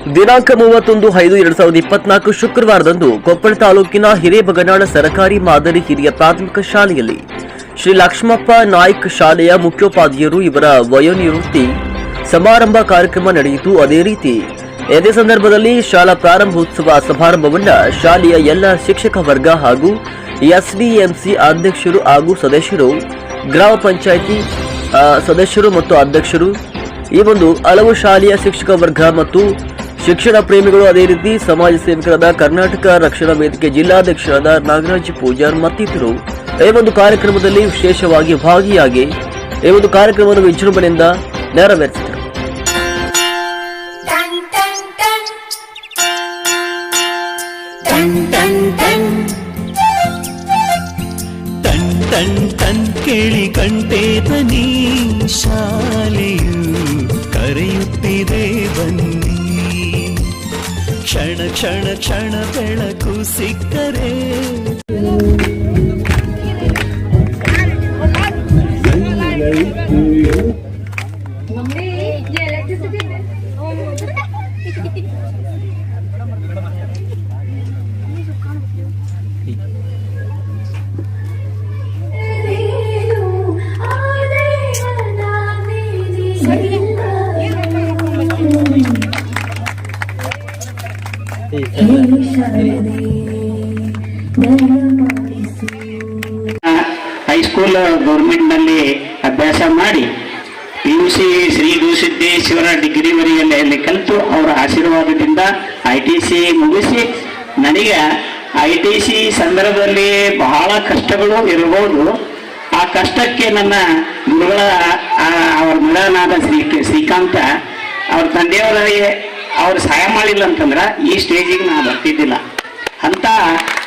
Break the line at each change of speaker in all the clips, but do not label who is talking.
ದಿನಾಂಕ 31/5/2024 ಶುಕ್ರವಾರದಂದು ಕೊಪ್ಪಳ ತಾಲೂಕಿನ ಹಿರೇಬಗನಾಳ ಸರ್ಕಾರಿ ಮಾದರಿ ಹಿರಿಯ ಪ್ರಾಥಮಿಕ ಶಾಲೆಯಲ್ಲಿ ಶ್ರೀ ಲಕ್ಷ್ಮಪ್ಪ ನಾಯ್ಕ್ ಶಾಲೆಯ ಮುಖ್ಯೋಪಾಧ್ಯಾಯರು ಇವರ ವಯೋನಿವೃತ್ತಿ ಸಮಾರಂಭ ಕಾರ್ಯಕ್ರಮ ನಡೆಯಿತು. ಅದೇ ರೀತಿ ಇದೇ ಸಂದರ್ಭದಲ್ಲಿ ಶಾಲಾ ಪ್ರಾರಂಭೋತ್ಸವ ಸಮಾರಂಭವನ್ನು ಶಾಲೆಯ ಎಲ್ಲ ಶಿಕ್ಷಕ ವರ್ಗ ಹಾಗೂ ಎಸ್ಡಿಎಂಸಿ ಅಧ್ಯಕ್ಷರು ಹಾಗೂ ಸದಸ್ಯರು, ಗ್ರಾಮ ಪಂಚಾಯಿತಿ ಸದಸ್ಯರು ಮತ್ತು ಅಧ್ಯಕ್ಷರು, ಈ ಒಂದು ಹಲವು ಶಾಲೆಯ ಶಿಕ್ಷಕ ವರ್ಗ ಮತ್ತು ಶಿಕ್ಷಣ ಪ್ರೇಮಿಗಳು, ಅದೇ ರೀತಿ ಸಮಾಜ ಸೇವಕರಾದ ಕರ್ನಾಟಕ ರಕ್ಷಣಾ ವೇದಿಕೆ ಜಿಲ್ಲಾಧ್ಯಕ್ಷರಾದ ನಾಗರಾಜ್ ಪೂಜಾರ್ ಮತ್ತಿತರರು ಈ ಒಂದು ಕಾರ್ಯಕ್ರಮದಲ್ಲಿ ವಿಶೇಷವಾಗಿ ಭಾಗಿಯಾಗಿ ಈ ಒಂದು ಕಾರ್ಯಕ್ರಮವನ್ನು ವಿಜೃಂಭಣೆಯಿಂದ ನೆರವೇರಿಸಿದರು.
ಕೇಳಿ ಕಂಠೆ ಧ್ವನಿ ಶಾಲೆಯು ಕರೆಯುತ್ತಿದೆ ಬನ್ನಿ, ಕ್ಷಣ ಕ್ಷಣ ಕ್ಷಣ ಬೆಳಕು ಸಿಕ್ಕರೆ
ಹೈಸ್ಕೂಲ್ ಗೌರ್ಮೆಂಟ್ ನಲ್ಲಿ ಅಭ್ಯಾಸ ಮಾಡಿ PUC ಶ್ರೀ ಗುರುಸಿದ್ದೇಶ್ವರ ಡಿಗ್ರಿವರೆಯಲ್ಲಿ ಕಲಿತು ಅವರ ಆಶೀರ್ವಾದದಿಂದ ITC ಮುಗಿಸಿ, ನನಗೆ ITC ಸಂದರ್ಭದಲ್ಲಿ ಬಹಳ ಕಷ್ಟಗಳು ಇರಬಹುದು. ಆ ಕಷ್ಟಕ್ಕೆ ನನ್ನ ಗುರುಗಳ ಅವರ ಮಗನಾದ ಶ್ರೀಕಾಂತ ಅವ್ರ ತಂದೆಯವರಿಗೆ ಅವ್ರು ಸಹಾಯ ಮಾಡಿಲ್ಲ ಅಂತಂದ್ರೆ ಈ ಸ್ಟೇಜಿಗೆ ನಾನು ಬರ್ತಿದ್ದಿಲ್ಲ ಅಂತ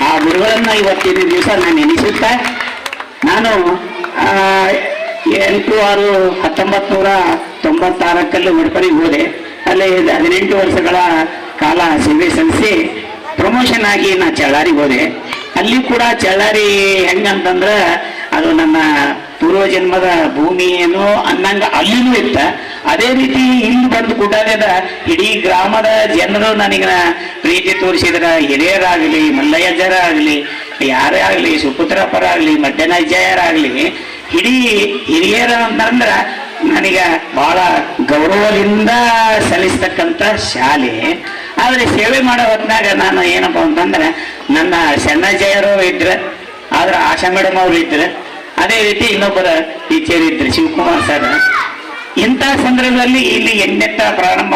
ಆ ಗುರುಗಳನ್ನ ಇವತ್ತಿನ ದಿವಸ ನಾನು ನೆನೆಸುತ್ತಾ, ನಾನು 8/6/1996 ಮಡ್ಕರಿಗೆ ಹೋದೆ. ಅಲ್ಲಿ 18 ವರ್ಷಗಳ ಕಾಲ ಸೇವೆ ಸಲ್ಲಿಸಿ ಪ್ರಮೋಷನ್ ಆಗಿ ನಾ ಚಳ್ಳಾರಿಗೆ ಹೋದೆ. ಅಲ್ಲಿ ಕೂಡ ಚಳ್ಳಾರಿ ಹೆಂಗಂತಂದ್ರೆ ಅದು ನನ್ನ ಪೂರ್ವ ಜನ್ಮದ ಭೂಮಿ ಏನೋ ಅನ್ನಂಗ ಅಲ್ಲಿನೂ ಇತ್ತ. ಅದೇ ರೀತಿ ಇಲ್ಲಿ ಬಂದು ಕೂಡಾದ ಇಡೀ ಗ್ರಾಮದ ಜನರು ನನಗೆ ಪ್ರೀತಿ ತೋರಿಸಿದ್ರ, ಹಿರಿಯರಾಗಲಿ, ಮಲ್ಲಯ್ಯಜ್ಜರಾಗಲಿ, ಯಾರೇ ಆಗಲಿ, ಸುಪುತ್ರಪ್ಪರಾಗಲಿ, ಮಡ್ಡನಜ್ಜಯರಾಗಲಿ, ಇಡೀ ಹಿರಿಯರ ಅಂತಂದ್ರೆ ನನಗೆ ಬಹಳ ಗೌರವದಿಂದ ಸಲ್ಲಿಸ್ತಕ್ಕಂಥ ಶಾಲೆ. ಆದರೆ ಸೇವೆ ಮಾಡೋ ಹೊತ್ನಾಗ ನಾನು ಏನಪ್ಪ ಅಂತಂದ್ರೆ ನನ್ನ ಸಣ್ಣಜ್ಜಯರು ಇದ್ರೆ, ಆದ್ರೆ ಆಶಾ ಮೇಡಮ್ ಅವರು ಇದ್ರೆ, ಅದೇ ರೀತಿ ಇನ್ನೊಬ್ಬರ ಟೀಚರ್ ಇದ್ರು ಶಿವಕುಮಾರ್ ಸರ್. ಇಂಥ ಸಂದರ್ಭದಲ್ಲಿ ಇಲ್ಲಿ 8ನೇ ಪ್ರಾರಂಭ